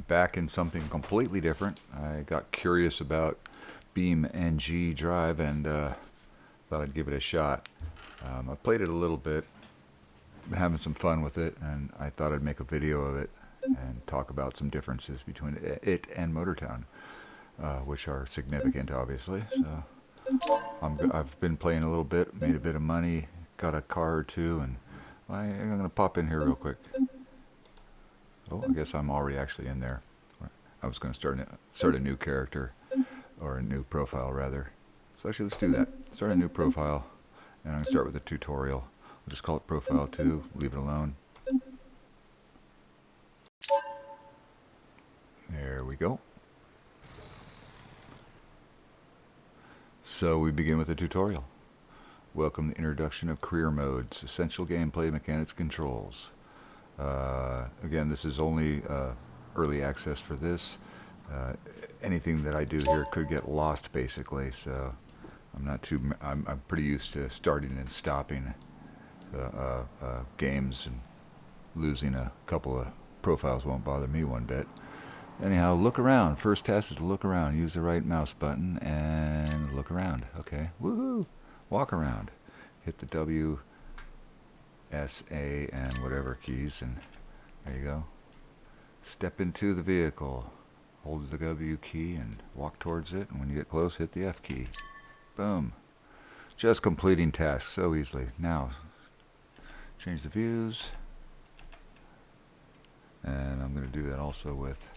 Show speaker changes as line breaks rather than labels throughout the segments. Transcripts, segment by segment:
back in something completely different. I got curious about BeamNG.Drive and thought I'd give it a shot. I played it a little bit, been having some fun with it, and I thought I'd make a video of it and talk about some differences between it and Motortown, which are significant, obviously. So I've been playing a little bit, made a bit of money, got a car or two, and I'm going to pop in here real quick. Oh, I guess I'm already actually in there. I was going to start a new character, or a new profile rather. So actually, let's do that. Start a new profile, and I'm going to start with a tutorial. We'll just call it Profile 2, leave it alone. There we go. So we begin with a tutorial. Welcome to the introduction of career modes, essential gameplay mechanics controls. Again, this is only early access for this. Anything that I do here could get lost, basically. So I'm pretty used to starting and stopping games, and losing a couple of profiles won't bother me one bit. Anyhow, look around. First task is to look around. Use the right mouse button and look around. Okay, woohoo! Walk around. Hit the W, S, A, and whatever keys, and there you go. Step into the vehicle. Hold the W key and walk towards it, and when you get close, hit the F key. Boom. Just completing tasks so easily. Now, change the views. And I'm going to do that also with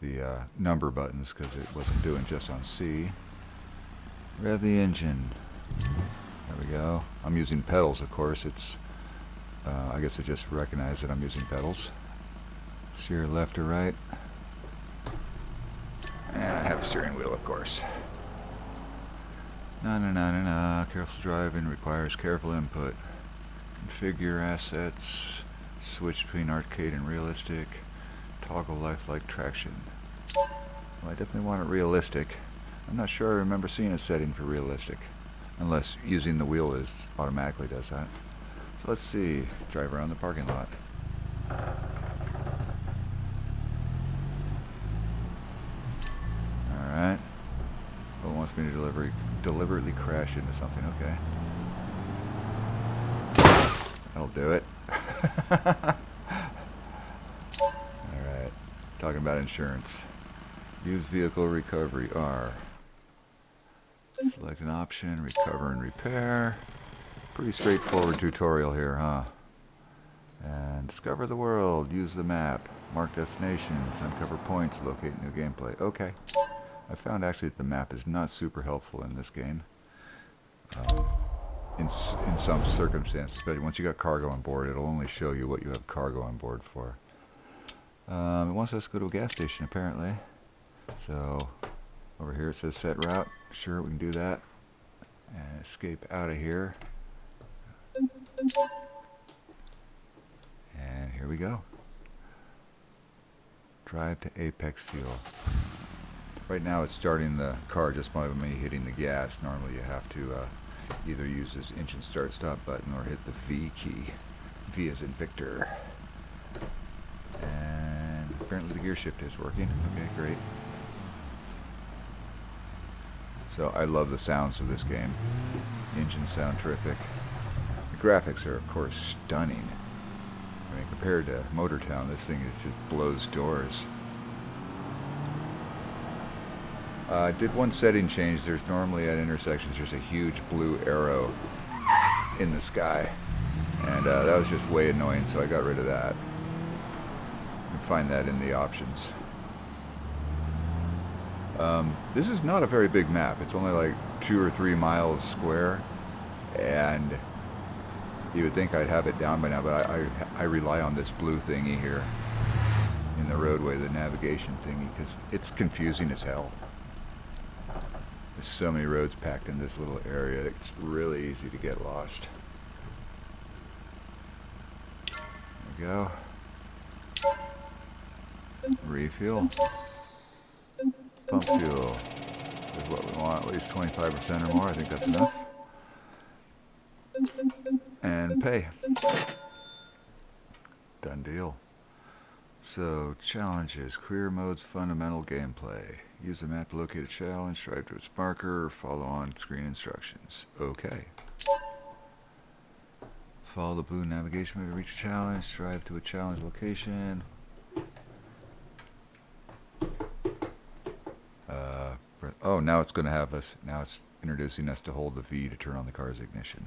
the number buttons, because it wasn't doing just on C. Rev the engine. There we go. I'm using pedals, of course. It's I guess it just recognized that I'm using pedals. Steer left or right. And I have a steering wheel, of course. Careful driving requires careful input. Configure assets. Switch between arcade and realistic. Toggle lifelike traction. Well, I definitely want it realistic. I'm not sure I remember seeing a setting for realistic, unless using the wheel automatically does that. So let's see. Drive around the parking lot. Alright. Oh, it wants me to deliberately crash into something. Okay. That'll do it. Alright. Talking about insurance. Use vehicle recovery, R. Select an option, recover and repair. Pretty straightforward tutorial here, huh? And discover the world, use the map, mark destinations, uncover points, locate new gameplay. Okay. I found actually that the map is not super helpful in this game. In some circumstances, but once you got cargo on board, it'll only show you what you have cargo on board for. It wants us to go to a gas station, apparently. So, over here it says set route. Sure, we can do that. And escape out of here. And here we go. Drive to Apex Fuel. Right now it's starting the car just by me hitting the gas. Normally you have to either use this engine start stop button or hit the V key. V as in Victor. And apparently the gear shift is working. Okay, great. So I love the sounds of this game. Engines sound terrific. The graphics are, of course, stunning. I mean, compared to Motortown, this thing just blows doors. I did one setting change. There's normally at intersections, there's a huge blue arrow in the sky. And that was just way annoying, so I got rid of that. You can find that in the options. This is not a very big map. It's only like 2 or 3 miles square, and you would think I'd have it down by now, but I rely on this blue thingy here in the roadway, the navigation thingy, because it's confusing as hell. There's so many roads packed in this little area that it's really easy to get lost. There we go. Refuel. Pump fuel is what we want, at least 25% or more. I think that's enough. And pay. Done deal. So, challenges, career modes, fundamental gameplay. Use the map to locate a challenge, drive to its marker, or follow on-screen instructions. Okay. Follow the blue navigation menu to reach a challenge, drive to a challenge location. Oh, now it's going to have us, now it's introducing us to hold the V to turn on the car's ignition.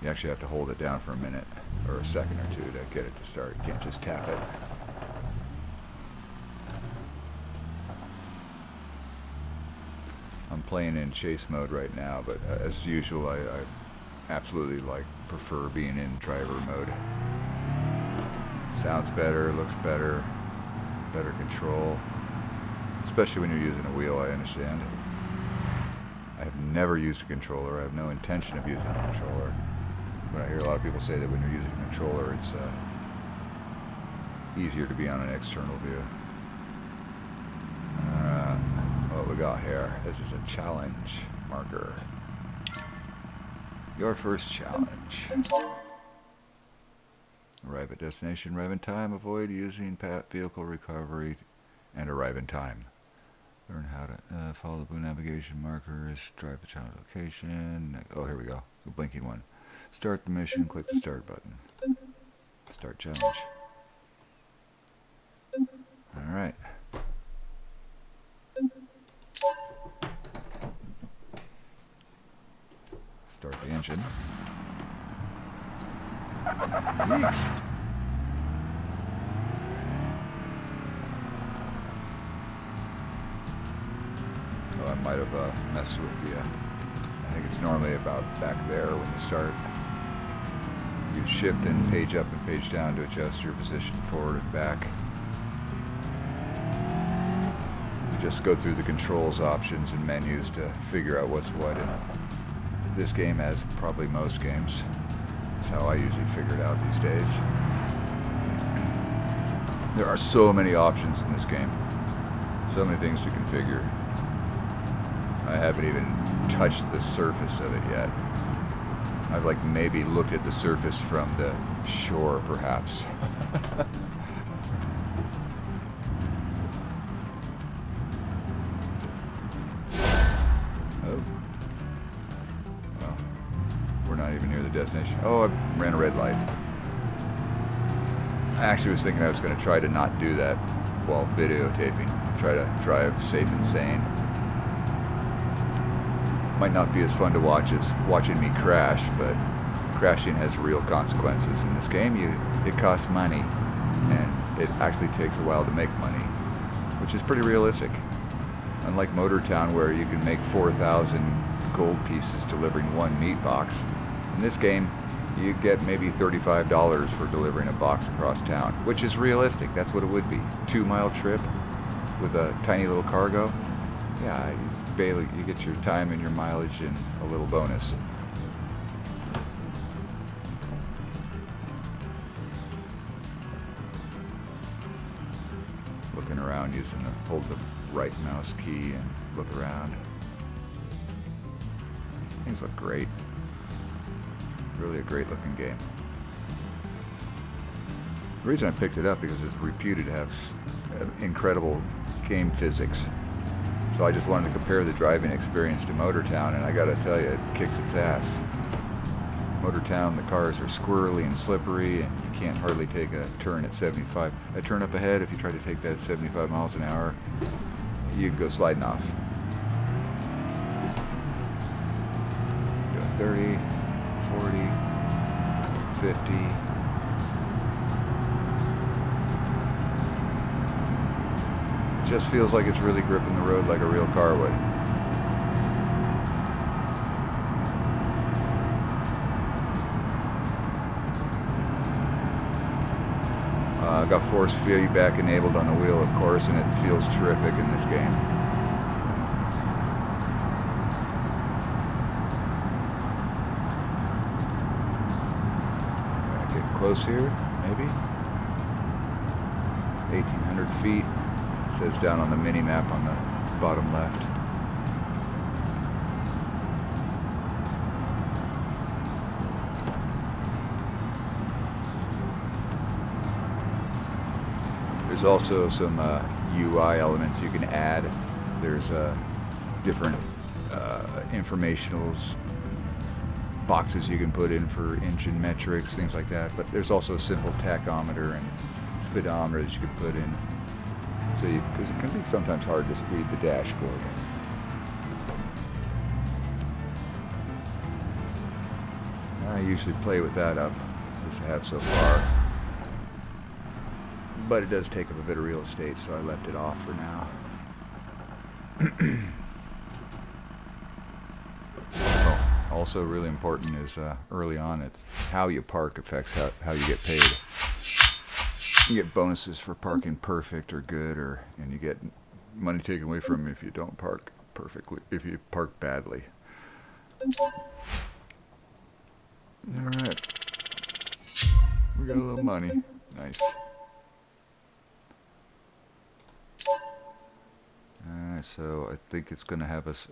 You actually have to hold it down for a minute, or a second or two to get it to start. You can't just tap it. I'm playing in chase mode right now, but as usual, I absolutely prefer being in driver mode. Sounds better, looks better, better control. Especially when you're using a wheel, I understand. I have never used a controller. I have no intention of using a controller. But I hear a lot of people say that when you're using a controller, it's easier to be on an external view. What we got here? This is a challenge marker. Your first challenge. Arrive at destination, arrive in time. Avoid using vehicle recovery and arrive in time. Learn how to follow the blue navigation markers. Drive the challenge location. Oh, here we go. The blinking one. Start the mission. Click the start button. Start challenge. All right. Start the engine. Yeeks. Oh, I might have messed with the... I think it's normally about back there when you start. Use shift and page up and page down to adjust your position forward and back. You just go through the controls options and menus to figure out what's what in this game, as probably most games. That's how I usually figure it out these days. There are so many options in this game. So many things to configure. I haven't even touched the surface of it yet. I've maybe looked at the surface from the shore, perhaps. Oh. Well, we're not even near the destination. Oh, I ran a red light. I actually was thinking I was going to try to not do that while videotaping. Try to drive safe and sane. Might not be as fun to watch as watching me crash, but crashing has real consequences in this game. It costs money, and it actually takes a while to make money, which is pretty realistic. Unlike Motortown, where you can make 4,000 gold pieces delivering one meat box, in this game you get maybe $35 for delivering a box across town, which is realistic. That's what it would be. 2-mile trip with a tiny little cargo. Yeah, you get your time and your mileage and a little bonus. Looking around, hold the right mouse key and look around. Things look great. Really a great looking game. The reason I picked it up because it's reputed to have incredible game physics. So I just wanted to compare the driving experience to Motortown, and I gotta tell you, it kicks its ass. Motortown, the cars are squirrely and slippery, and you can't hardly take a turn at 75. A turn up ahead, if you try to take that at 75 miles an hour, you can go sliding off. Doing 30, 40, 50. It just feels like it's really gripping the road like a real car would. I've got force feedback enabled on the wheel, of course, and it feels terrific in this game. Get close here, maybe. 1,800 feet. It says down on the mini map on the bottom left. There's also some UI elements you can add. There's different informationals boxes you can put in for engine metrics, things like that. But there's also a simple tachometer and speedometer that you can put in. So, because it can be sometimes hard to read the dashboard. I usually play with that up, as I have so far. But it does take up a bit of real estate, so I left it off for now. Also really important is early on, it's how you park affects how you get paid. You get bonuses for parking perfect or good, and you get money taken away from you if you don't park perfectly, if you park badly. Alright. We got a little money. Nice. Alright, so I think it's going to have us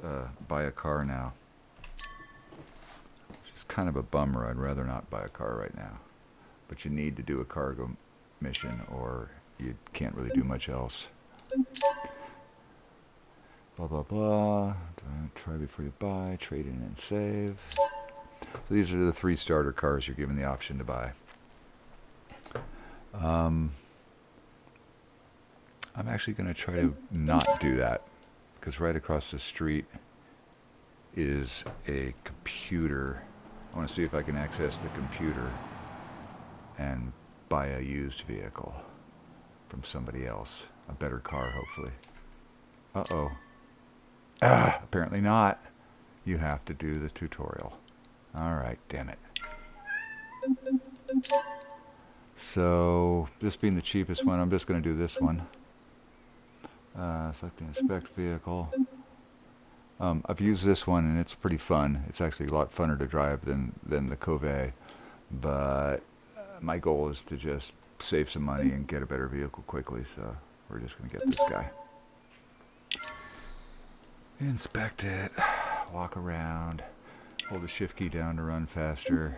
buy a car now. Which is kind of a bummer. I'd rather not buy a car right now. But you need to do a cargo mission or you can't really do much else. Blah, blah, blah. Try before you buy. Trade in and save. So these are the 3 starter cars you're given the option to buy. I'm actually going to try to not do that because right across the street is a computer. I want to see if I can access the computer and buy a used vehicle from somebody else. A better car, hopefully. Uh-oh. Apparently not. You have to do the tutorial. Alright, damn it. So, this being the cheapest one, I'm just going to do this one. Select the inspect vehicle. I've used this one and it's pretty fun. It's actually a lot funner to drive than the Cove. But my goal is to just save some money and get a better vehicle quickly. So, we're just going to get this guy. Inspect it. Walk around. Hold the shift key down to run faster.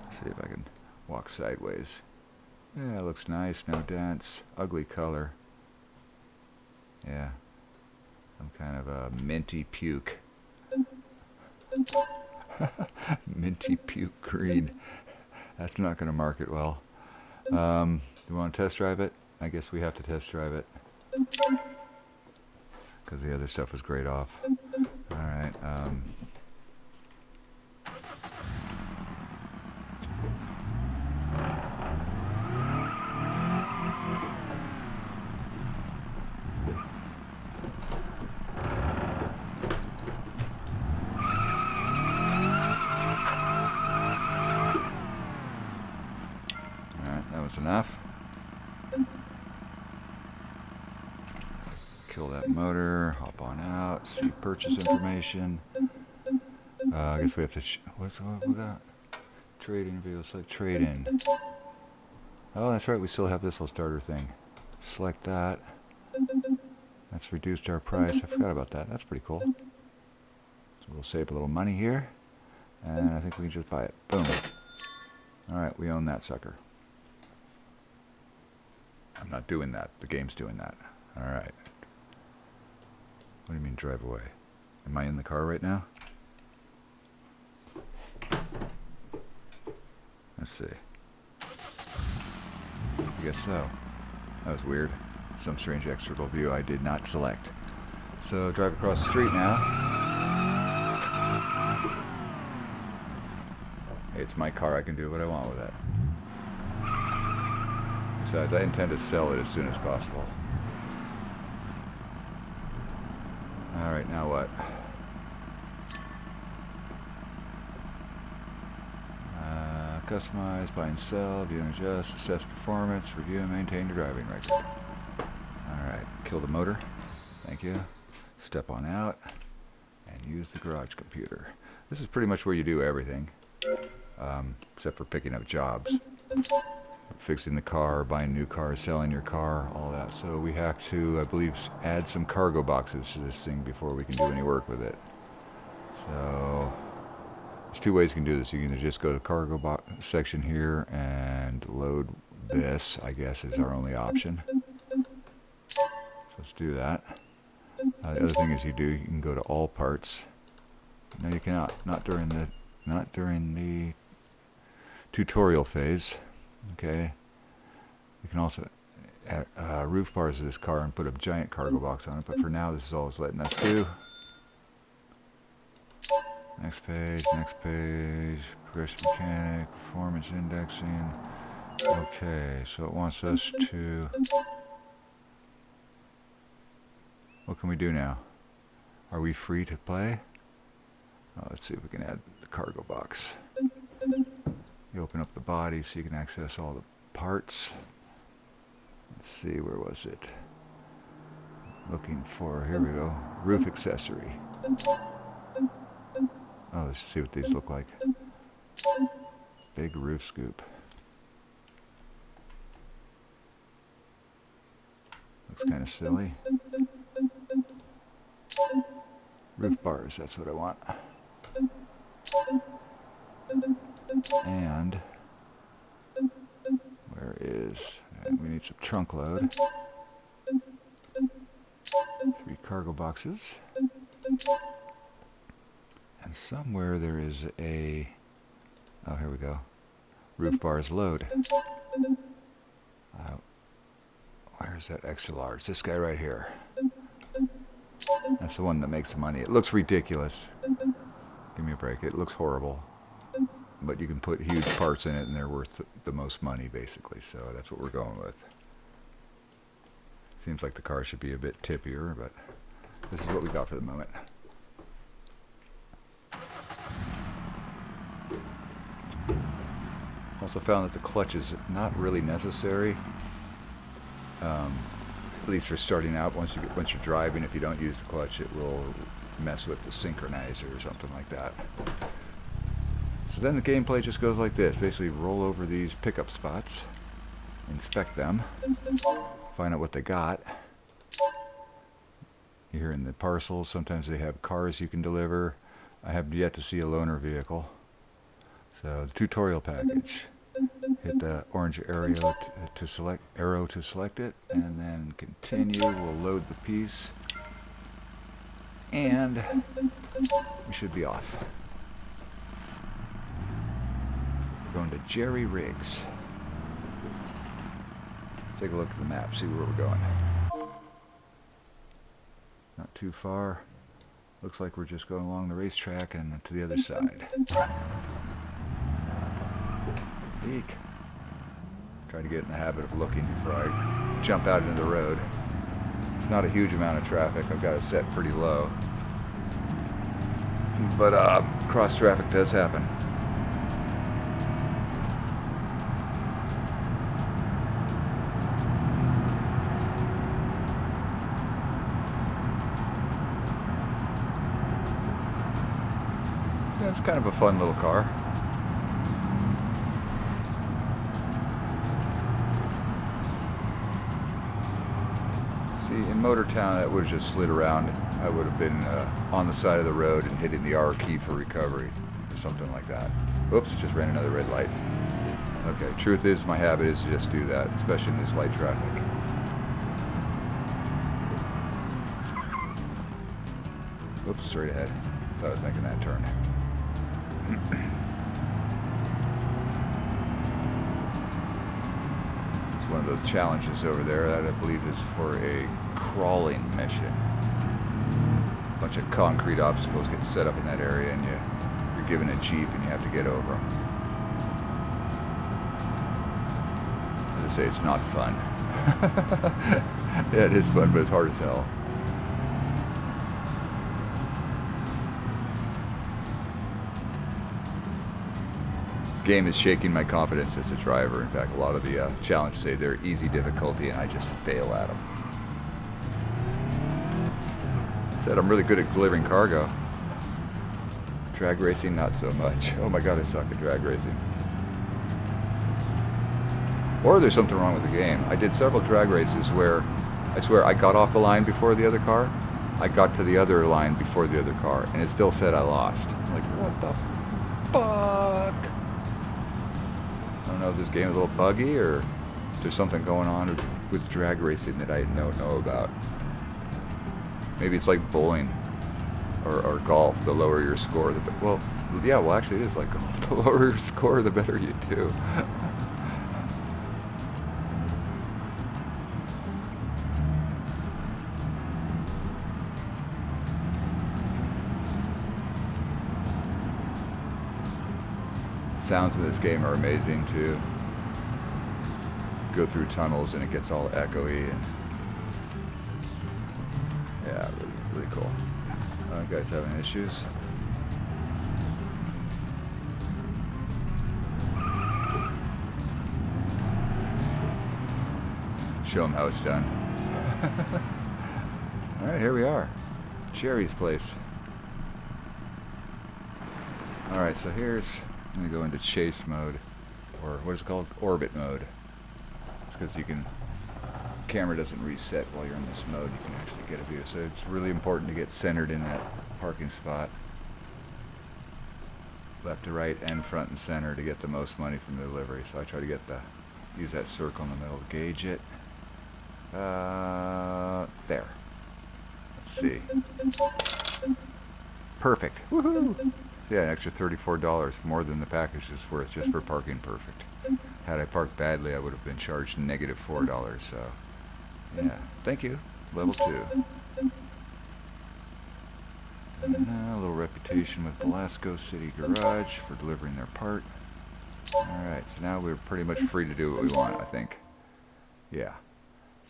Let's see if I can walk sideways. Yeah, it looks nice. No dents. Ugly color. Yeah. Some kind of a minty puke. Minty puke green. That's not going to market well. Do you want to test drive it? I guess we have to test drive it. Because the other stuff was great off. Alright, that was enough. Kill that motor, hop on out, see purchase information. I guess we have to, what's we got? Trade-in vehicle, select trade-in. Oh, that's right, we still have this little starter thing. Select that. That's reduced our price. I forgot about that. That's pretty cool. So we'll save a little money here. And I think we can just buy it. Boom. Alright, we own that sucker. I'm not doing that. The game's doing that. Alright. What do you mean drive away? Am I in the car right now? Let's see. I guess so. That was weird. Some strange external view I did not select. So drive across the street now. Hey, it's my car. I can do what I want with it. Besides, I intend to sell it as soon as possible. Alright, now what? Customize, buy and sell, view and adjust, assess performance, review and maintain your driving record. Alright, kill the motor. Thank you. Step on out and use the garage computer. This is pretty much where you do everything, except for picking up jobs. Fixing the car, buying new cars, selling your car, all that. So we have to, I believe, add some cargo boxes to this thing before we can do any work with it. So, There's two ways you can do this. You can either just go to the cargo box section here and load this, I guess, is our only option. So let's do that. The other thing is you can go to all parts. No, you cannot. Not during the tutorial phase. Okay. You can also add roof bars of this car and put a giant cargo box on it, but for now this is all it's letting us do. Next page, progressive mechanic, performance indexing. Okay, so it wants us to... What can we do now? Are we free to play? Oh, let's see if we can add the cargo box. You open up the body so you can access all the parts. Let's see, where was it? Looking for, here we go, roof accessory. Oh, let's see what these look like. Big roof scoop. Looks kind of silly. Roof bars, that's what I want. And where is, we need some trunk load. 3 cargo boxes. And somewhere there is a, oh, here we go. Roof bars load. Where's that extra large? This guy right here. That's the one that makes the money. It looks ridiculous. Give me a break. It looks horrible. But you can put huge parts in it and they're worth the most money, basically. So that's what we're going with. Seems like the car should be a bit tippier, but this is what we got for the moment. Also found that the clutch is not really necessary, at least for starting out. Once you're driving, if you don't use the clutch, it will mess with the synchronizer or something like that. So then the gameplay just goes like this. Basically roll over these pickup spots, inspect them, find out what they got. Here in the parcels, sometimes they have cars you can deliver. I have yet to see a loaner vehicle. So the tutorial package. Hit the orange arrow to select it, and then continue. We'll load the piece, and we should be off. We're going to Jerry Riggs. Take a look at the map, see where we're going. Not too far. Looks like we're just going along the racetrack and to the other side. Eek. Try to get in the habit of looking before I jump out into the road. It's not a huge amount of traffic. I've got it set pretty low. But cross traffic does happen. Yeah, it's kind of a fun little car. In Motortown, that would have just slid around. I would have been on the side of the road and hitting the R key for recovery, or something like that. Oops, just ran another red light. Okay, truth is, my habit is to just do that, especially in this light traffic. Oops, straight ahead. Thought I was making that turn. One of those challenges over there that I believe is for a crawling mission. A bunch of concrete obstacles get set up in that area, and you're given a jeep and you have to get over them. As I say, it's not fun. Yeah, it is fun, but it's hard as hell. Game is shaking my confidence as a driver. In fact, a lot of the challenges say they're easy difficulty, and I just fail at them. I said I'm really good at delivering cargo. Drag racing, not so much. Oh my god, I suck at drag racing. Or there's something wrong with the game. I did several drag races where I swear I got off the line before the other car. I got to the other line before the other car, and it still said I lost. I'm like, what the? Fuck! I don't know if this game is a little buggy or if there's something going on with drag racing that I don't know about. Maybe it's like bowling or golf. The lower your score, the better. Well, yeah, well actually it is like golf. The lower your score, the better you do. Sounds in this game are amazing too. Go through tunnels and it gets all echoey and yeah, really cool. Guys having issues? Show them how it's done. All right, here we are, Jerry's place. All right, so here's. I'm gonna go into chase mode, or what is it called? Orbit mode. It's because camera doesn't reset while you're in this mode. You can actually get a view. So it's really important to get centered in that parking spot. Left to right and front and center to get the most money from the delivery. So I try to use that circle in the middle to gauge it. There. Let's see. Perfect. Woohoo! So yeah, an extra $34, more than the package is worth just for parking perfect. Had I parked badly, I would have been charged negative $4. So, yeah, thank you. Level 2. And, a little reputation with Velasco City Garage for delivering their part. Alright, so now we're pretty much free to do what we want, I think. Yeah.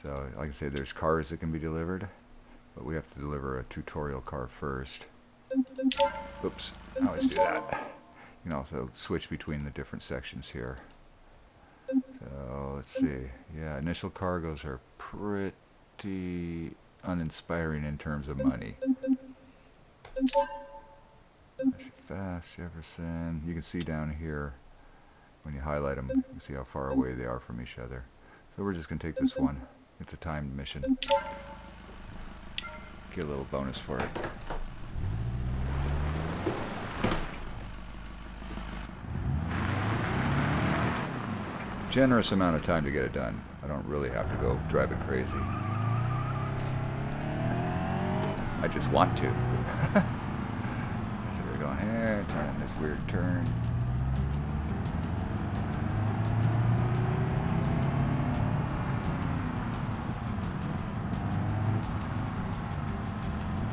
So, like I said, there's cars that can be delivered, but we have to deliver a tutorial car first. Oops, I always do that. You can also switch between the different sections here. So, let's see. Yeah, initial cargoes are pretty uninspiring in terms of money. Fast, Jefferson. You can see down here, when you highlight them, you can see how far away they are from each other. So we're just going to take this one. It's a timed mission. Get a little bonus for it. Generous amount of time to get it done. I don't really have to go drive it crazy. I just want to. So we're going here, turning this weird turn.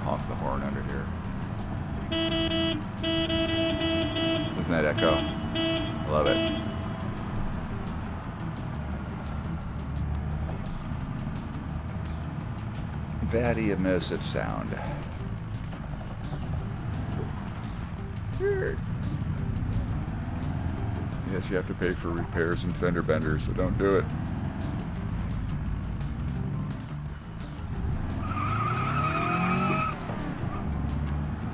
Honk the horn under here. Listen to that echo. I love it. Very immersive sound. Yes, you have to pay for repairs and fender benders, so don't do it.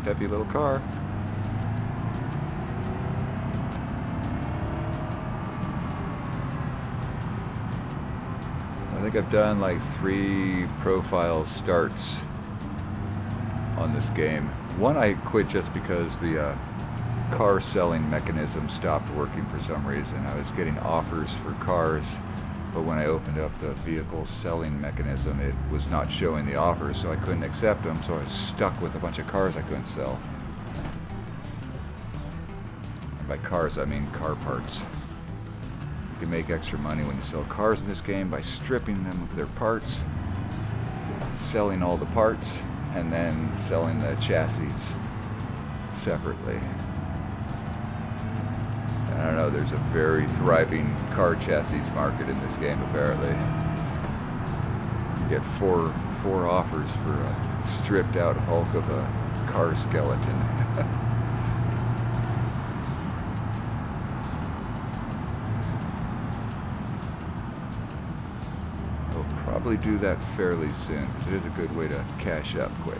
Peppy little car. I think I've done like 3 profile starts on this game. One I quit just because the car selling mechanism stopped working for some reason. I was getting offers for cars, but when I opened up the vehicle selling mechanism, it was not showing the offers, so I couldn't accept them, so I was stuck with a bunch of cars I couldn't sell. And by cars, I mean car parts. You can make extra money when you sell cars in this game by stripping them of their parts, selling all the parts, and then selling the chassis separately. And I don't know, there's a very thriving car chassis market in this game apparently. You get four offers for a stripped out hulk of a car skeleton. Probably do that fairly soon because it is a good way to cash up quick.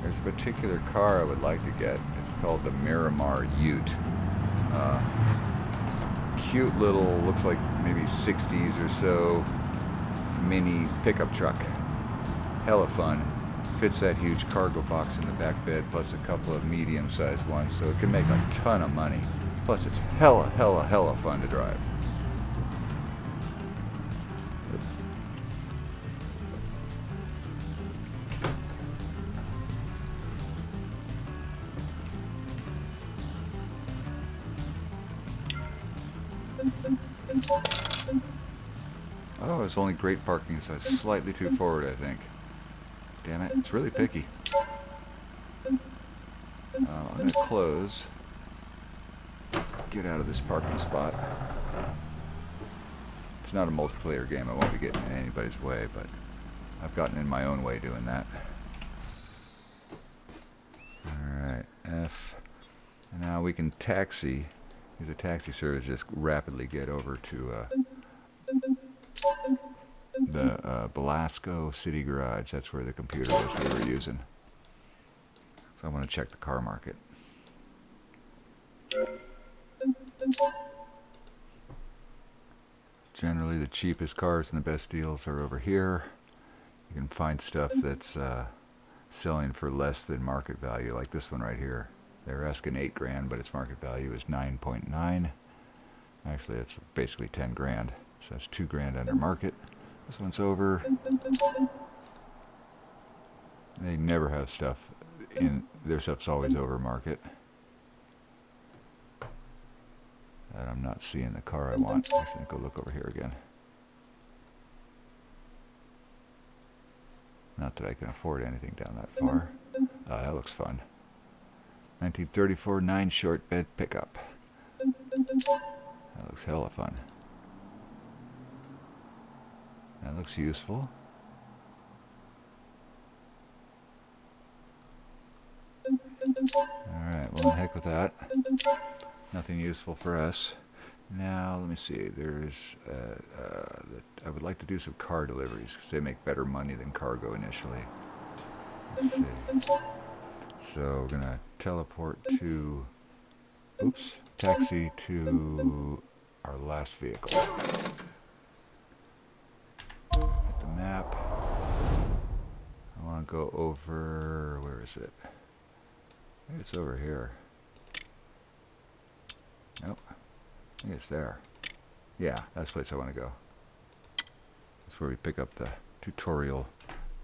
There's a particular car I would like to get. It's called the Miramar Ute. cute little, looks like maybe 60s or so, mini pickup truck. Hella fun. Fits that huge cargo box in the back bed, plus a couple of medium-sized ones, so it can make a ton of money. Plus it's hella fun to drive. Oh, it's only great parking, so it's slightly too forward, I think. Damn it, it's really picky. I'm going to close. Get out of this parking spot. It's not a multiplayer game. I won't be getting in anybody's way, but I've gotten in my own way doing that. Alright, F. And now we can taxi. Use a taxi service, just rapidly get over to the Belasco City Garage. That's where the computer was we were using. So I want to check the car market. Generally the cheapest cars and the best deals are over here. You can find stuff that's selling for less than market value, like this one right here. They're asking $8 grand, but its market value is 9.9. Actually, it's basically 10 grand. So that's 2 grand under market. This one's over. They never have stuff in their stuff's always over market. And I'm not seeing the car I want. I'm just gonna go look over here again. Not that I can afford anything down that far. Oh, that looks fun. 1934 9-short bed pickup. That looks hella fun. That looks useful. Alright, well, the heck with that. Nothing useful for us. Now, let me see. There's, I would like to do some car deliveries because they make better money than cargo initially. Let's see. So we're going to teleport to, oops, taxi to our last vehicle. Hit the map. I want to go over, where is it? Maybe it's over here. Nope. I think it's there. Yeah, that's the place I want to go. That's where we pick up the tutorial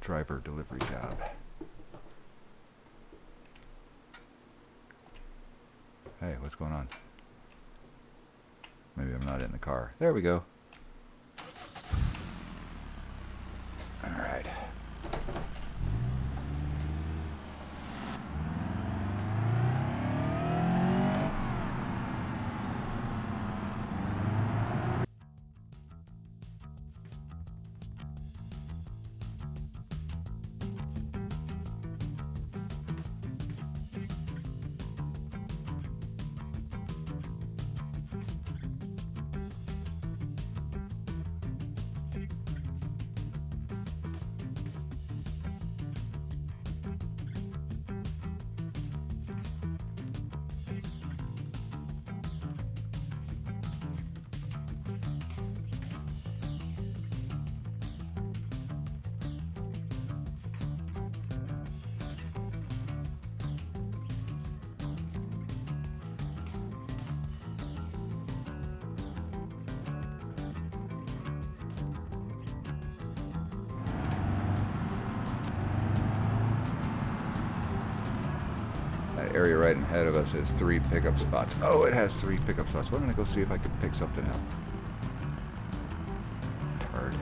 driver delivery job. Hey, what's going on? Maybe I'm not in the car. There we go. All right. Area right ahead of us has 3 pickup spots. Oh, it has 3 pickup spots. Well, I'm going to go see if I can pick something up. Tard.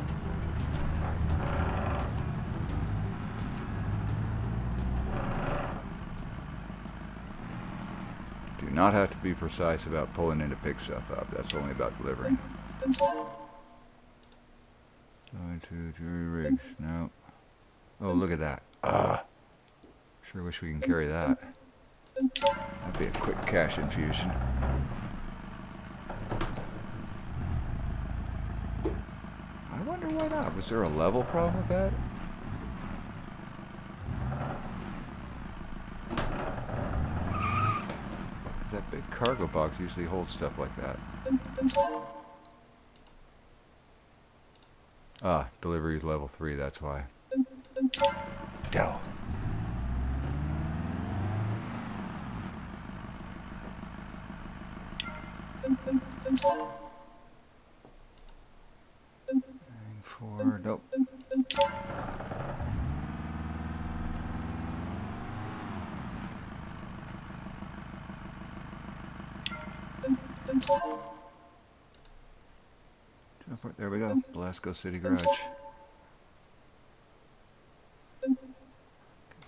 Do not have to be precise about pulling in to pick stuff up. That's only about delivering. Going to jury rigs. No. Oh, look at that. Sure wish we can carry that. That'd be a quick cash infusion. I wonder why not. Was there a level problem with that? Is that Big cargo box usually holds stuff like that. Ah, delivery is level 3, that's why. Go. For nope. There we go. Blasco City Garage.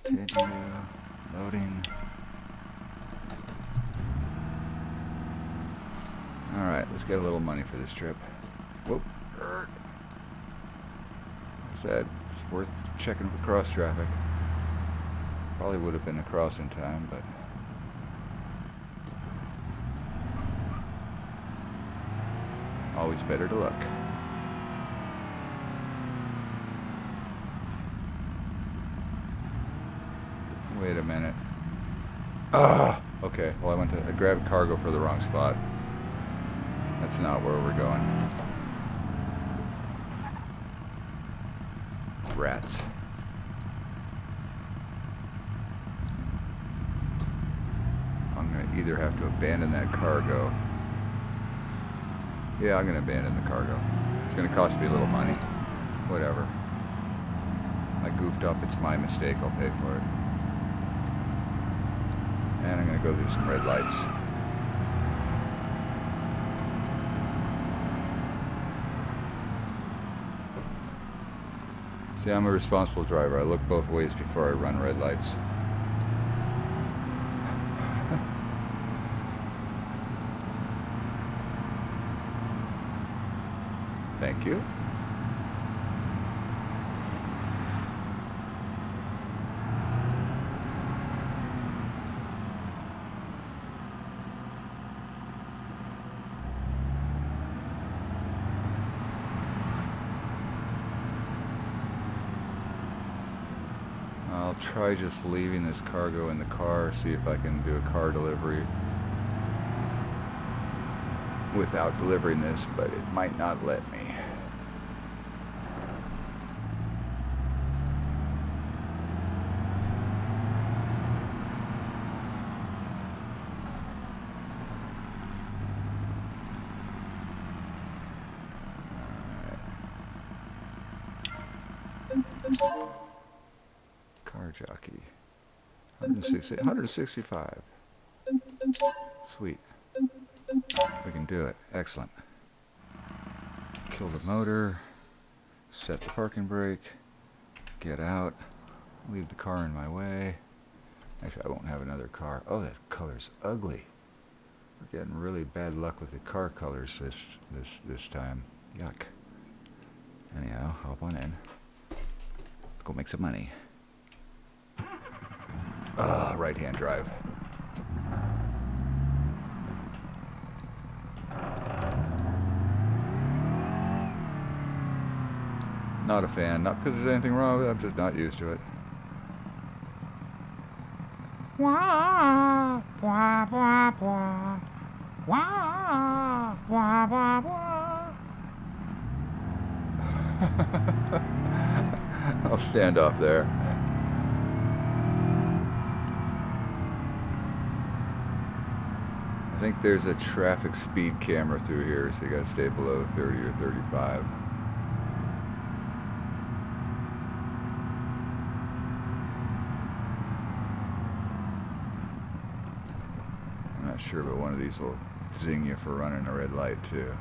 Continue. Loading. Alright, let's get a little money for this trip. Whoop. Said it's worth checking for cross traffic. Probably would have been across in time, but always better to look. Wait a minute. Ah, okay. Well, I grabbed cargo for the wrong spot. That's not where we're going. Rats. I'm gonna either have to abandon that cargo. Yeah, I'm gonna abandon the cargo. It's gonna cost me a little money. Whatever. I goofed up, it's my mistake, I'll pay for it. And I'm gonna go through some red lights. See, I'm a responsible driver. I look both ways before I run red lights. Thank you. I'll try just leaving this cargo in the car, see if I can do a car delivery without delivering this, but it might not let me. Car jockey. 165. Sweet. We can do it. Excellent. Kill the motor. Set the parking brake. Get out. Leave the car in my way. Actually, I won't have another car. Oh, that color's ugly. We're getting really bad luck with the car colors this time. Yuck. Anyhow, hop on in. Let's go make some money. Right-hand drive. Not a fan. Not because there's anything wrong with it. I'm just not used to it. Wah, wah, wah, wah. Wah, wah, wah, wah. I'll stand off there. I think there's a traffic speed camera through here, so you gotta stay below 30 or 35. I'm not sure, but one of these will zing you for running a red light too.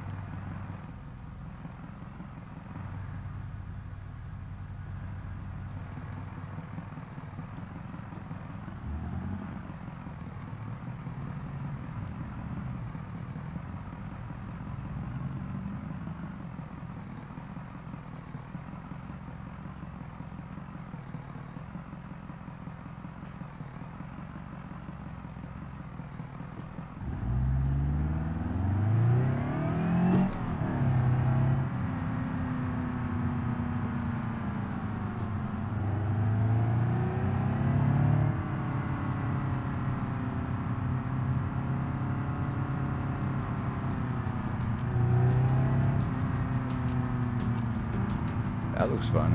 That looks fun.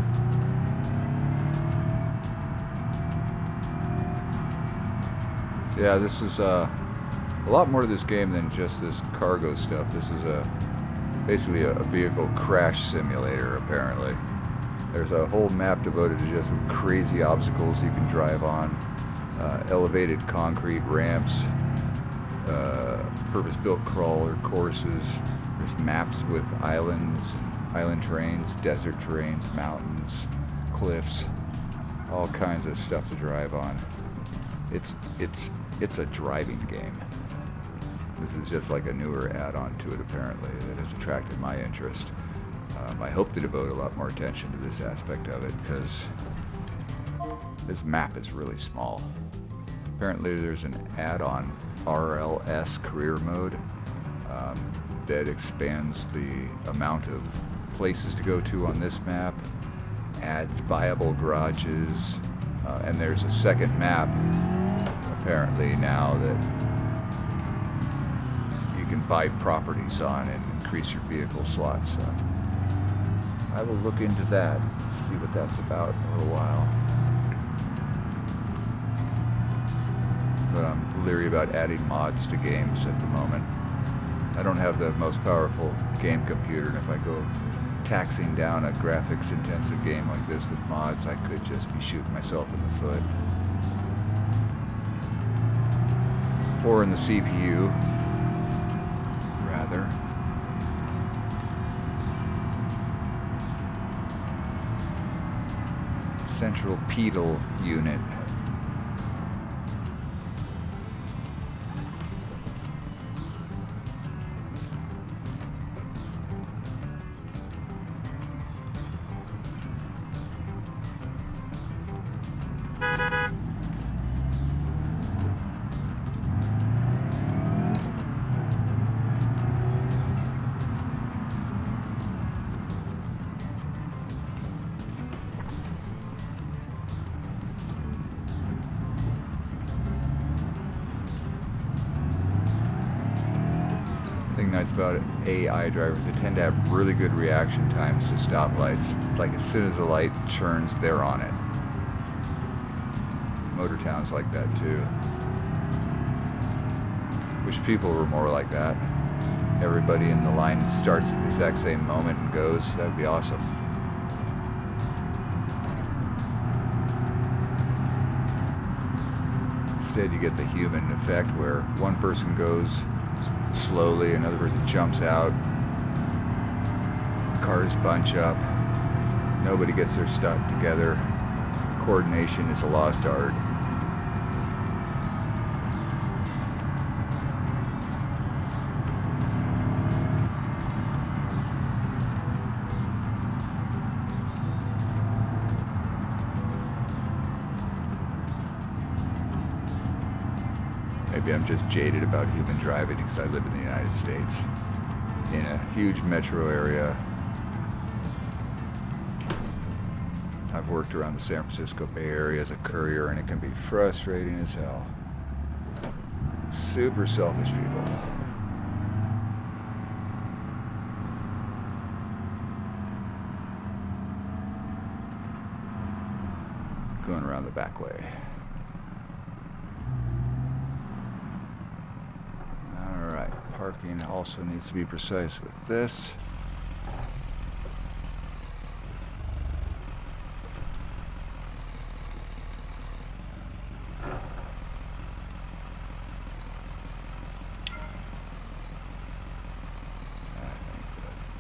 Yeah, this is a lot more to this game than just this cargo stuff. This is basically a vehicle crash simulator, apparently. There's a whole map devoted to just crazy obstacles you can drive on, elevated concrete ramps, purpose-built crawler courses. There's maps with islands, island terrains, desert terrains, mountains, cliffs, all kinds of stuff to drive on. It's a driving game. This is just like a newer add-on to it, apparently, that has attracted my interest. I hope to devote a lot more attention to this aspect of it, because this map is really small. Apparently there's an add-on, RLS Career Mode, that expands the amount of places to go to on this map, adds viable garages, and there's a second map, apparently, now that you can buy properties on and increase your vehicle slots. So I will look into that, see what that's about in a little while. But I'm leery about adding mods to games at the moment. I don't have the most powerful game computer, and if I go taxing down a graphics intensive game like this with mods, I could just be shooting myself in the foot. Or in the CPU, rather. Central pedal unit. Nice about AI drivers, they tend to have really good reaction times to stoplights. It's like as soon as the light turns, they're on it. Motortown's like that too. Wish people were more like that. Everybody in the line starts at the exact same moment and goes. That would be awesome. Instead, you get the human effect where one person goes slowly, another person jumps out, cars bunch up, nobody gets their stuff together, coordination is a lost art. Maybe I'm just jaded about human driving because I live in the United States, in a huge metro area. I've worked around the San Francisco Bay Area as a courier, and it can be frustrating as hell. Super selfish people. Going around the back way. Parking also needs to be precise with this.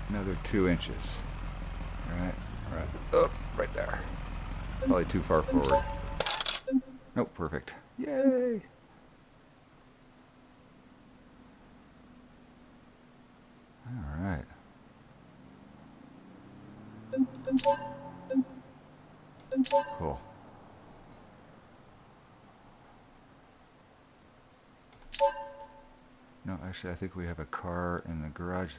Another 2 inches. Right. Oh, right there. Probably too far forward. Nope, perfect. Yay! Alright. Cool. No, actually, I think we have a car in the garage.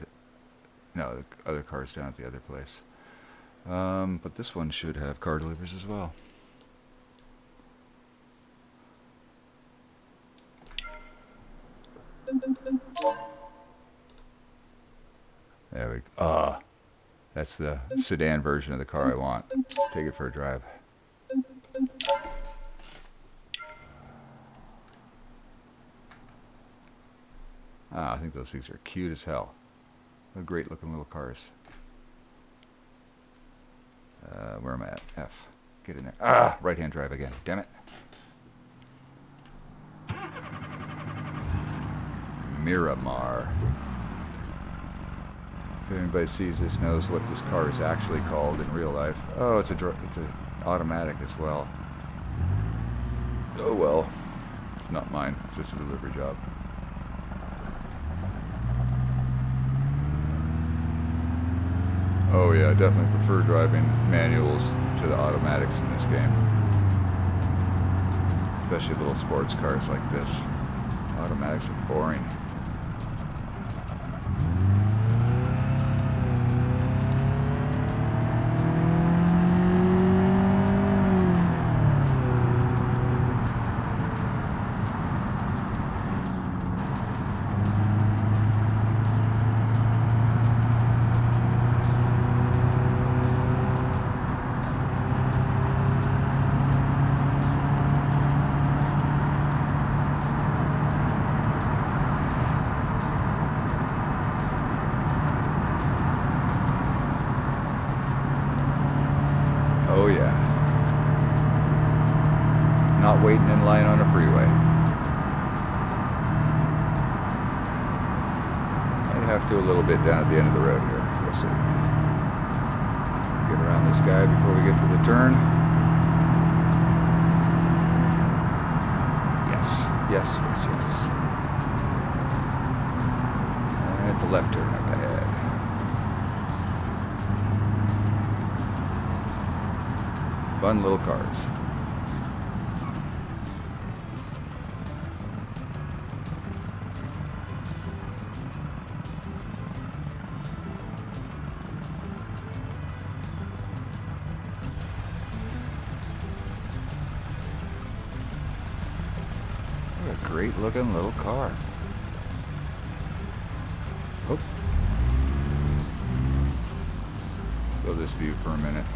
No, the other car's down at the other place. But this one should have car deliveries as well. There we go. That's the sedan version of the car I want. Take it for a drive. I think those things are cute as hell. They're great looking little cars. Where am I at? F. Get in there. Right-hand drive again. Damn it. Miramar. If anybody sees this, knows what this car is actually called in real life. Oh, it's an automatic as well. Oh well. It's not mine. It's just a delivery job. Oh yeah, I definitely prefer driving manuals to the automatics in this game. Especially little sports cars like this. Automatics are boring. Oh yeah. Not waiting in line on a freeway. Might have to a little bit down at the end of the road here. We'll see. Get around this guy before we get to the turn. Yes, yes, yes, yes. And it's a left turn up ahead. Fun little cars. What a great looking little car. Oh. Let's go this view for a minute.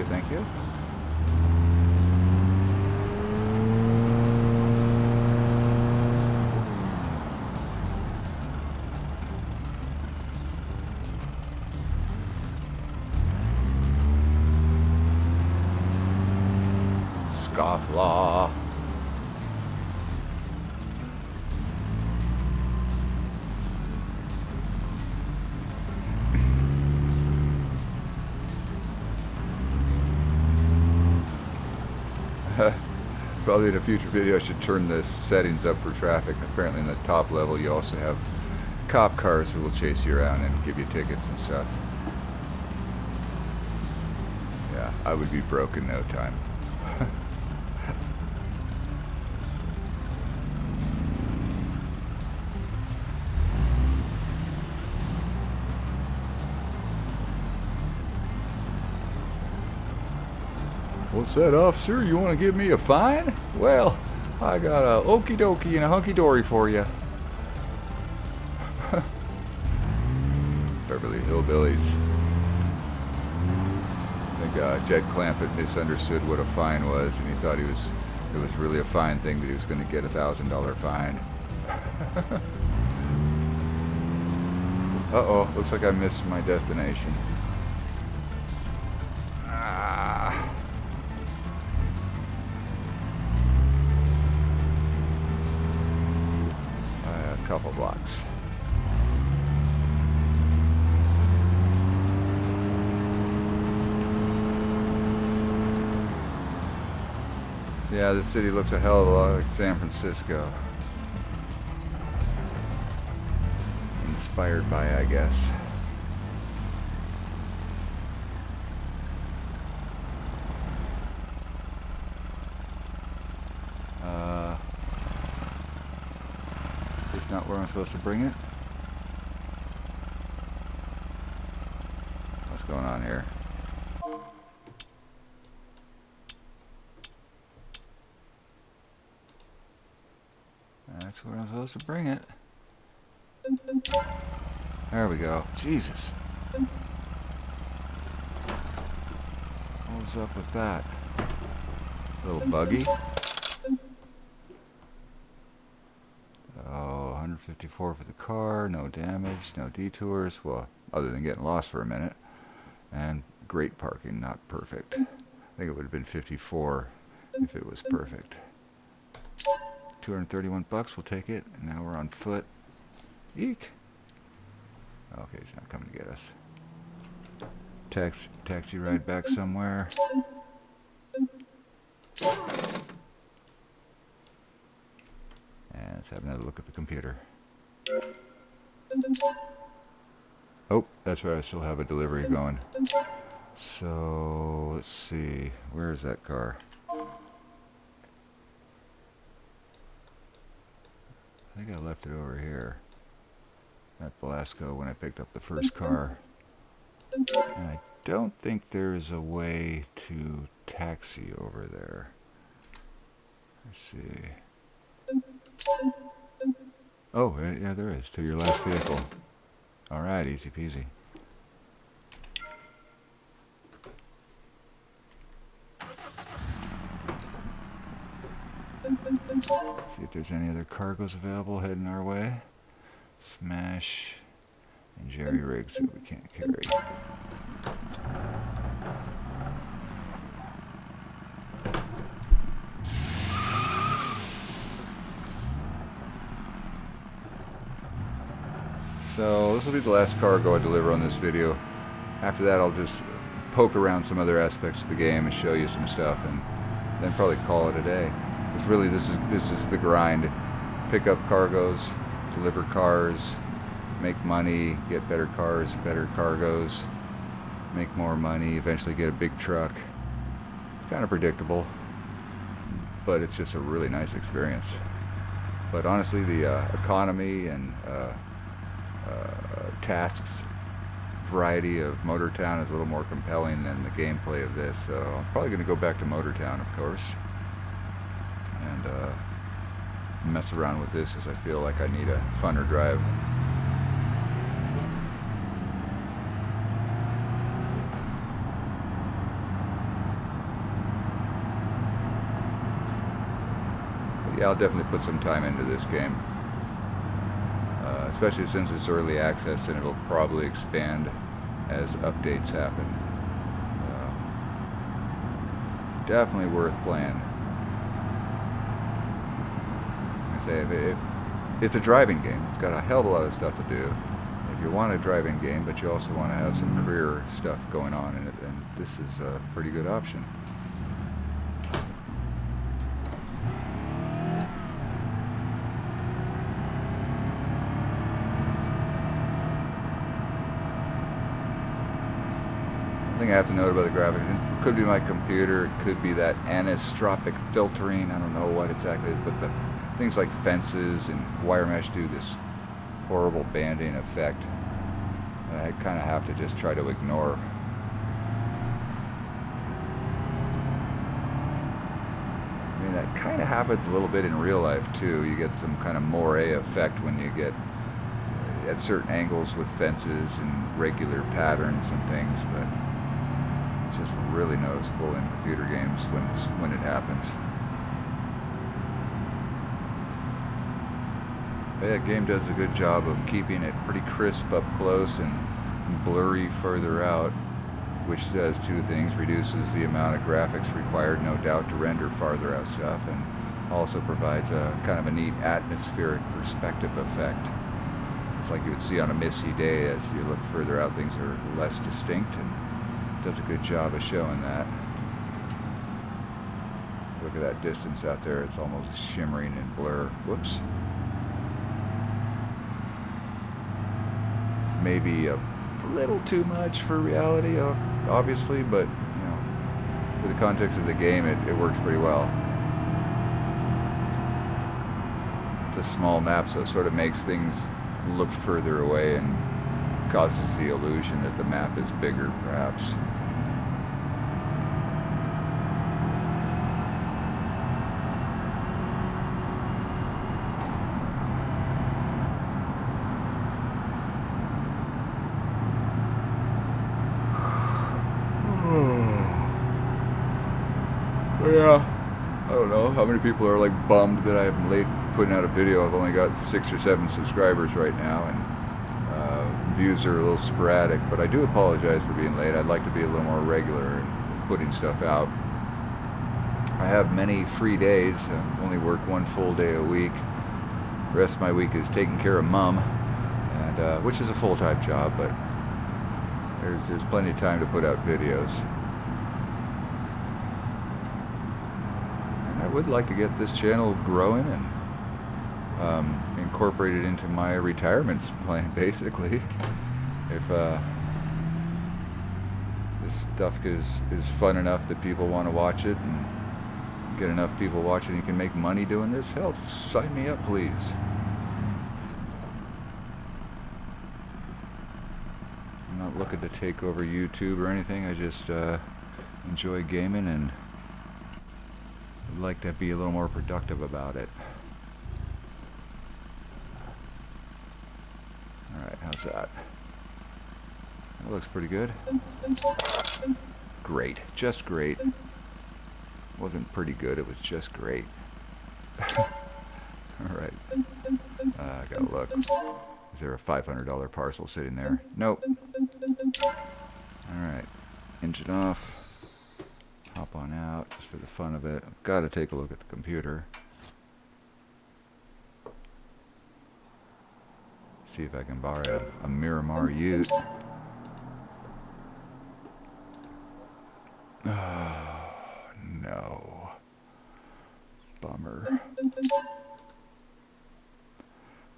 Thank you. Scofflaw. Probably in a future video I should turn the settings up for traffic. Apparently in the top level you also have cop cars who will chase you around and give you tickets and stuff. Yeah, I would be broke in no time. What's that, officer? You want to give me a fine? Well, I got a okie dokie and a hunky dory for you. Beverly Hillbillies. I think Jed Clampett misunderstood what a fine was, and he thought it was really a fine thing that he was going to get a $1,000 fine. Uh-oh, looks like I missed my destination. Couple blocks. Yeah, this city looks a hell of a lot like San Francisco. Inspired by, I guess. Is not where I'm supposed to bring it? What's going on here? That's where I'm supposed to bring it. There we go. Jesus. What was up with that? Little buggy. Oh, 154 for the car. No damage, no detours. Well, other than getting lost for a minute. And great parking, not perfect. I think it would have been 54 if it was perfect. 231 bucks, we'll take it. And now we're on foot. Eek. Okay, he's not coming to get us. Taxi ride back somewhere. And let's have another look at the computer. Oh, that's right, I still have a delivery going. So, let's see. Where is that car? I think I left it over here at Belasco when I picked up the first car. And I don't think there is a way to taxi over there. Let's see. Oh, yeah, there is. To your last vehicle. Alright, easy peasy. See if there's any other cargoes available heading our way. Smash and jerry rigs that we can't carry. So this will be the last cargo I deliver on this video. After that I'll just poke around some other aspects of the game and show you some stuff and then probably call it a day. Because really this is the grind. Pick up cargoes, deliver cars, make money, get better cars, better cargoes, make more money, eventually get a big truck. It's kind of predictable, but it's just a really nice experience. But honestly, the economy and tasks variety of Motortown is a little more compelling than the gameplay of this, so I'm probably going to go back to Motortown, of course, and mess around with this as I feel like I need a funner drive. But yeah, I'll definitely put some time into this game. Especially since it's early access and it'll probably expand as updates happen. Definitely worth playing. Like I say, it's a driving game. It's got a hell of a lot of stuff to do. If you want a driving game, but you also want to have some career stuff going on in it, then this is a pretty good option. Thing I have to note about the graphics, it could be my computer, it could be that anisotropic filtering, I don't know what exactly it is, but the things like fences and wire mesh do this horrible banding effect that I kind of have to just try to ignore. I mean, that kind of happens a little bit in real life too. You get some kind of moire effect when you get at certain angles with fences and regular patterns and things, but it's just really noticeable in computer games when it happens. But yeah, the game does a good job of keeping it pretty crisp up close and blurry further out, which does two things: reduces the amount of graphics required, no doubt, to render farther out stuff, and also provides a kind of a neat atmospheric perspective effect. It's like you would see on a misty day. As you look further out, things are less distinct, and does a good job of showing that. Look at that distance out there, it's almost shimmering in blur. Whoops. It's maybe a little too much for reality, obviously, but you know, for the context of the game, it works pretty well. It's a small map, so it sort of makes things look further away and causes the illusion that the map is bigger, perhaps. Yeah, I don't know how many people are like bummed that I'm late putting out a video. I've only got 6 or 7 subscribers right now, and views are a little sporadic, but I do apologize for being late. I'd like to be a little more regular in putting stuff out. I have many free days. I only work 1 full day a week. The rest of my week is taking care of mom, and which is a full-time job, but there's plenty of time to put out videos. And I would like to get this channel growing and incorporate it into my retirement plan, basically. If this stuff is fun enough that people want to watch it, and get enough people watching you can make money doing this, hell, sign me up, please. I'm not looking to take over YouTube or anything. I just enjoy gaming and would like to be a little more productive about it. Alright, how's that? That looks pretty good. Great, just great. Wasn't pretty good, it was just great. Alright. I gotta look. Is there a $500 parcel sitting there? Nope. Alright. Engine off. Hop on out, just for the fun of it. Gotta take a look at the computer. See if I can borrow a Miramar Ute. Oh, no. Bummer.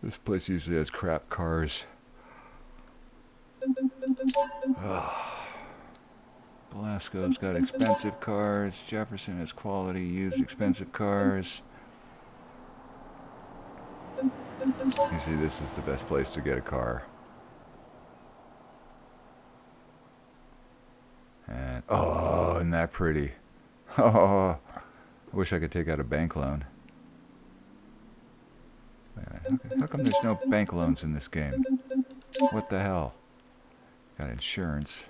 This place usually has crap cars. Belasco's got expensive cars. Jefferson has quality used expensive cars. Usually this is the best place to get a car. And oh, isn't that pretty? Oh, I wish I could take out a bank loan. How come there's no bank loans in this game? What the hell? Got insurance.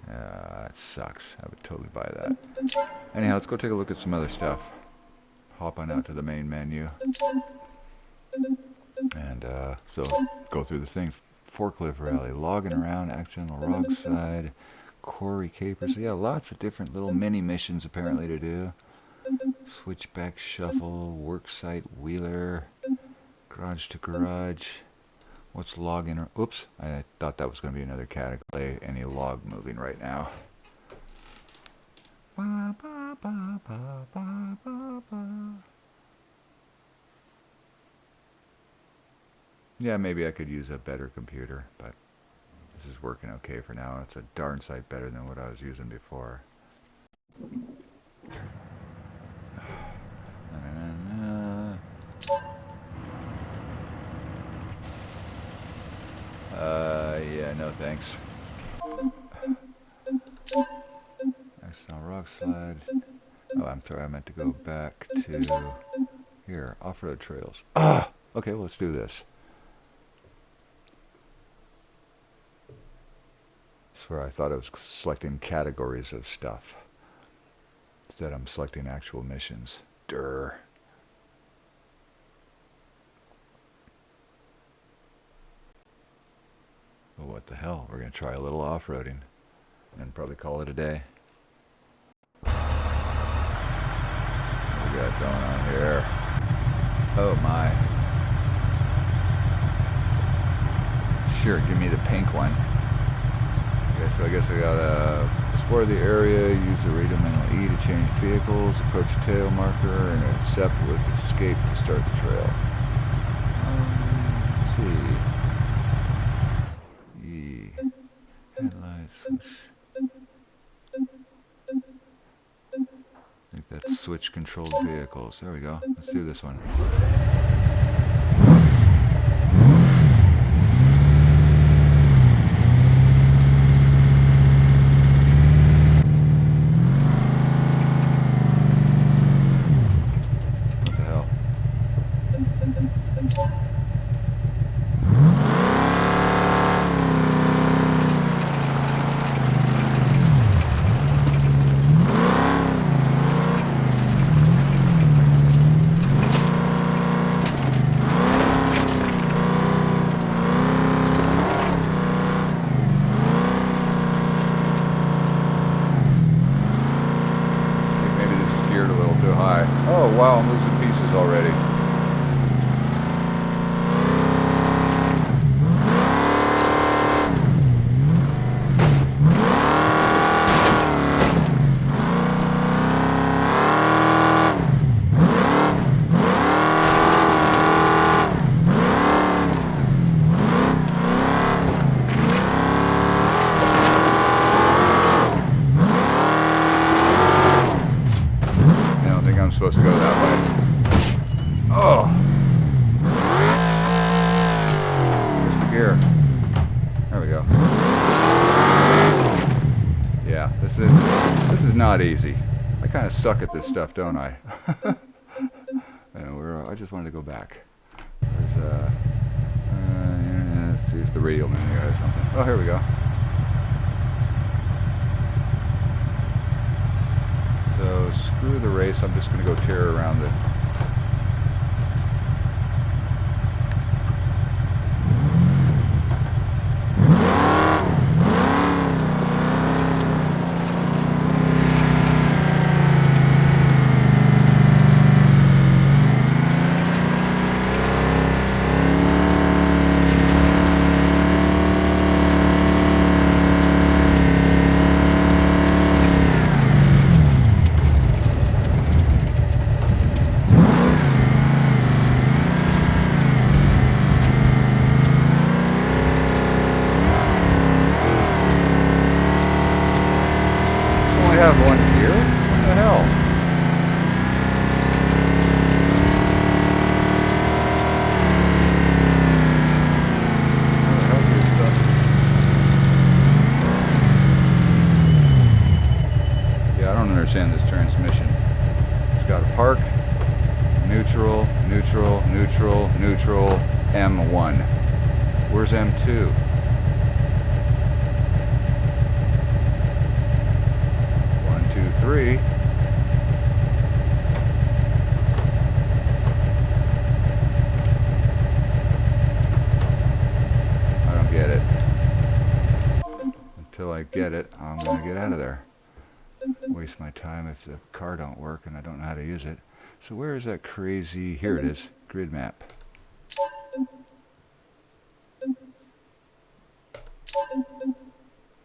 It sucks. I would totally buy that. Anyhow, let's go take a look at some other stuff. Hop on out to the main menu. And so go through the things. Forklift rally, logging around, accidental wrong side, quarry capers. So yeah, lots of different little mini missions apparently to do. Switchback shuffle, worksite wheeler, garage to garage. What's logging? Oops, I thought that was going to be another category. Any log moving right now. Ba, ba, ba, ba, ba, ba, ba. Yeah, maybe I could use a better computer, but this is working okay for now. It's a darn sight better than what I was using before. Yeah, no thanks. Accidental rock slide. Oh, I'm sorry, I meant to go back to here, off-road trails. Ah! Okay, well, let's do this. I swear I thought I was selecting categories of stuff. Instead, I'm selecting actual missions. Durr. Well, what the hell? We're going to try a little off-roading and probably call it a day. What we got going on here? Oh my. Sure, give me the pink one. Okay, so I guess I gotta explore the area, use the radio manual E to change vehicles, approach tail marker, and accept with escape to start the trail. Let's see. E. Headlights, switch. I think that's switch controlled vehicles. There we go. Let's do this one. my. Oh, wow, I'm losing pieces already. I'm supposed to go that way. Oh! Where's the gear? There we go. Yeah, this is not easy. I kind of suck at this stuff, don't I? I just wanted to go back. There's let's see if the radial menu has something. Oh, here we go. So screw the race, I'm just going to go tear around this. Have one here? What the hell? How the hell is stuff? Yeah, I don't understand this transmission. It's got a park, neutral, neutral, neutral, neutral, M1. Where's M2? Three. I don't get it. Until I get it, I'm gonna get out of there. Waste my time if the car don't work and I don't know how to use it. So where is that crazy? Here it is. Grid map.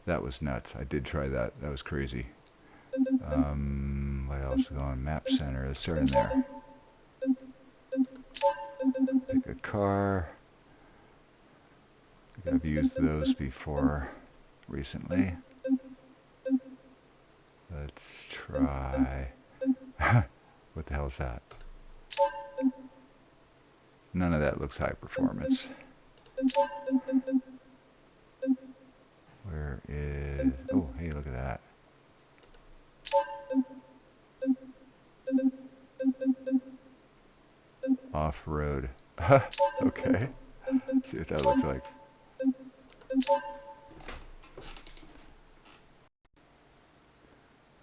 That was nuts. I did try that. That was crazy. What else is going? Map center. Let's start in there. Pick a car. I think I've used those before recently. Let's try. What the hell is that? None of that looks high performance. Where is... Oh, hey, look at that. Off-road. Okay. See what that looks like.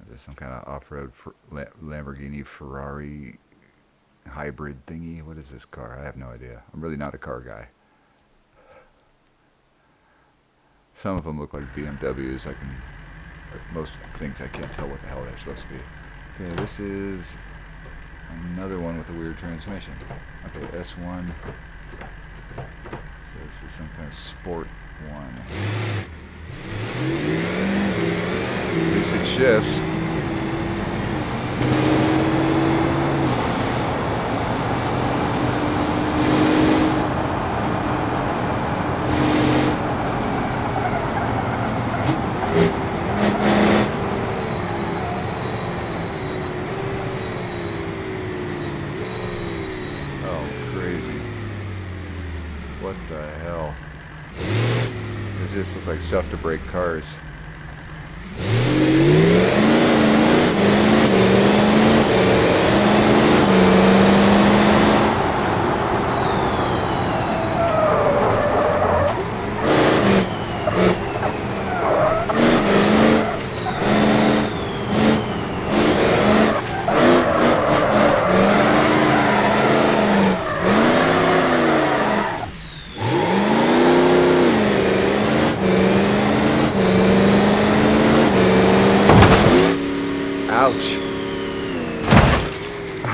Is this some kind of off-road Lamborghini Ferrari hybrid thingy? What is this car? I have no idea. I'm really not a car guy. Some of them look like BMWs. Most things I can't tell what the hell they're supposed to be. Okay, this is another one with a weird transmission. Okay, S1. So this is some kind of sport one. At least it shifts. What the hell? This just looks like stuff to break cars.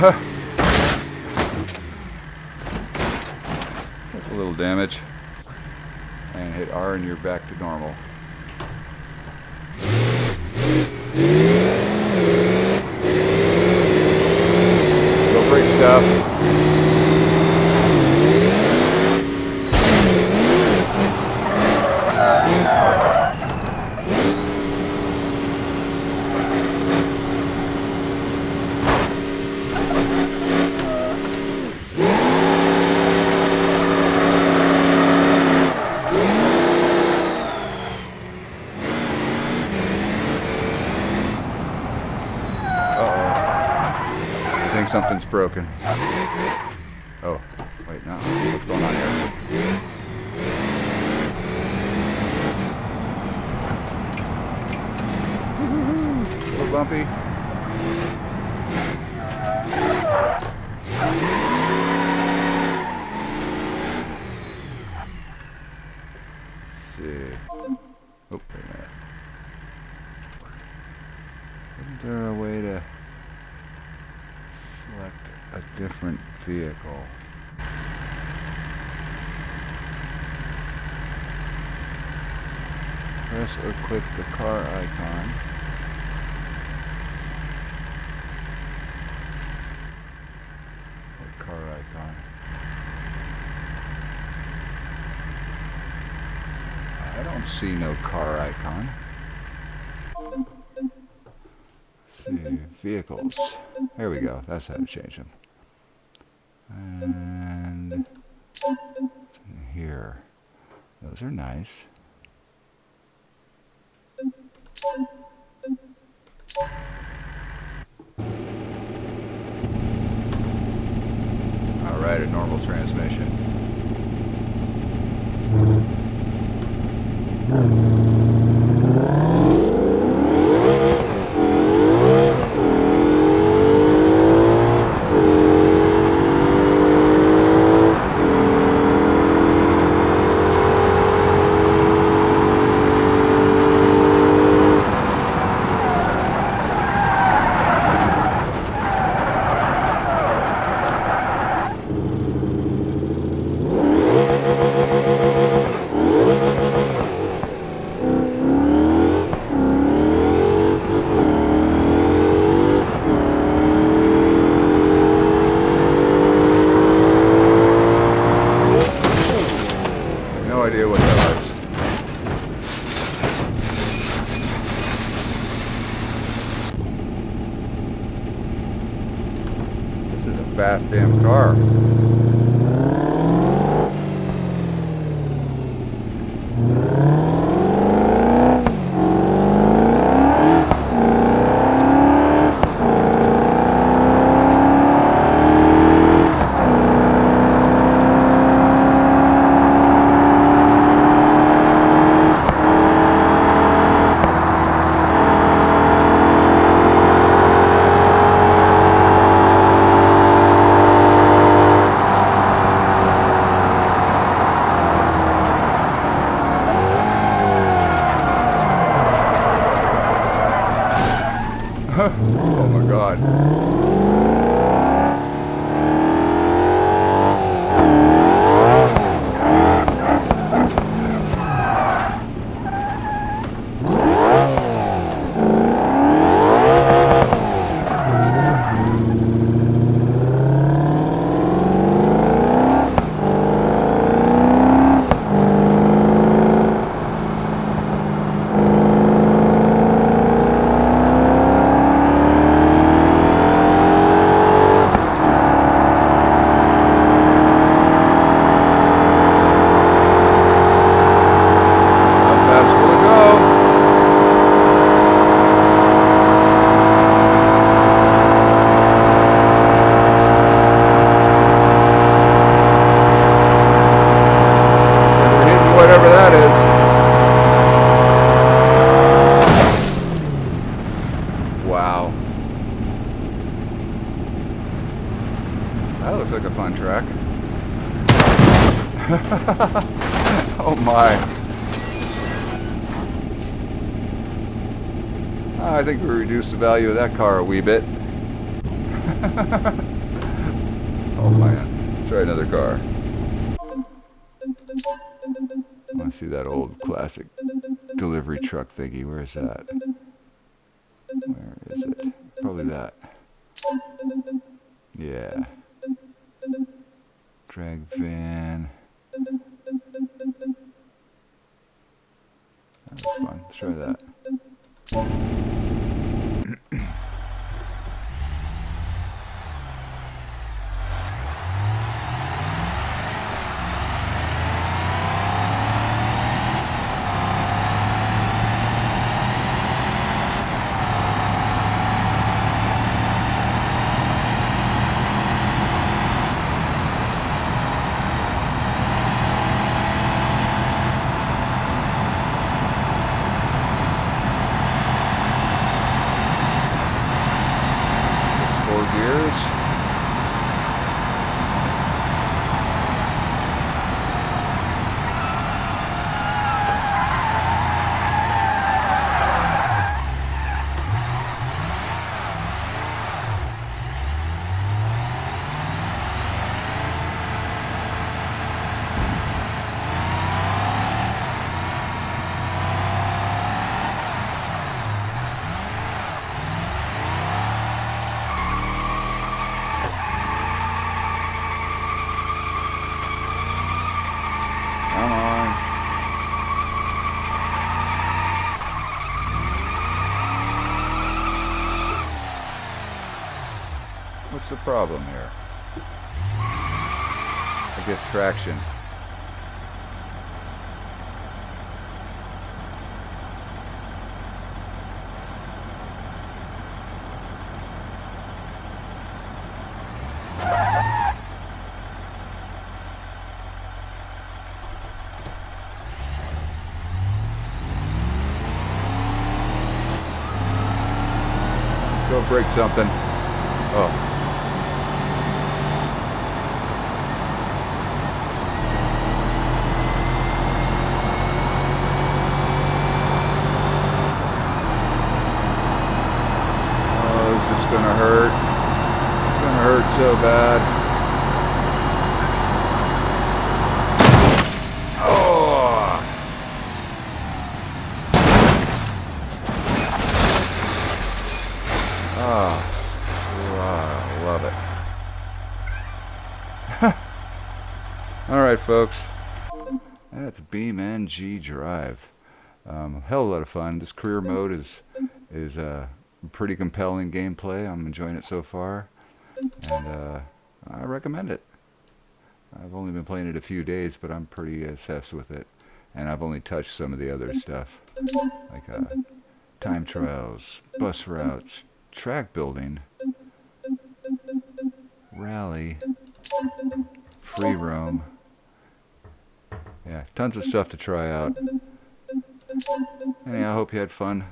That's a little damage. And hit R and you're back to normal. Go break stuff. I think something's broken. Oh, wait, no. What's going on here? A little bumpy. Let's see. Oh, wait a minute. Isn't there a way to select a different vehicle? Press or click the car icon. Or car icon. I don't see no car icon. Let's see, vehicles. There we go. That's how to change them. And here. Those are nice. Alright, a normal transmission. No idea what that was. This is a fast damn car. Oh my God. Whatever that is. Wow. That looks like a fun track. Oh my. I think we reduced the value of that car a wee bit. Oh man, let's try another car. I want to see that old classic delivery truck thingy. Where is that? Where is it? Probably that. Yeah. Drag van. That was fun. Let's try that. Come on. What's the problem here? I guess traction. Go break something. Oh. Oh, is this gonna hurt? It's gonna hurt so bad. Wow, love it. Alright folks, that's BeamNG.Drive. Hell of a lot of fun. This career mode is pretty compelling gameplay. I'm enjoying it so far, and I recommend it. I've only been playing it a few days, but I'm pretty obsessed with it, and I've only touched some of the other stuff, like time trials, bus routes, track building, rally, free roam. Yeah, tons of stuff to try out. Anyhow, I hope you had fun.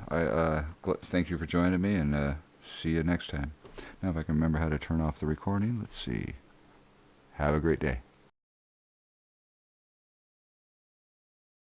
Thank you for joining me, and see you next time. Now, if I can remember how to turn off the recording, let's see. Have a great day.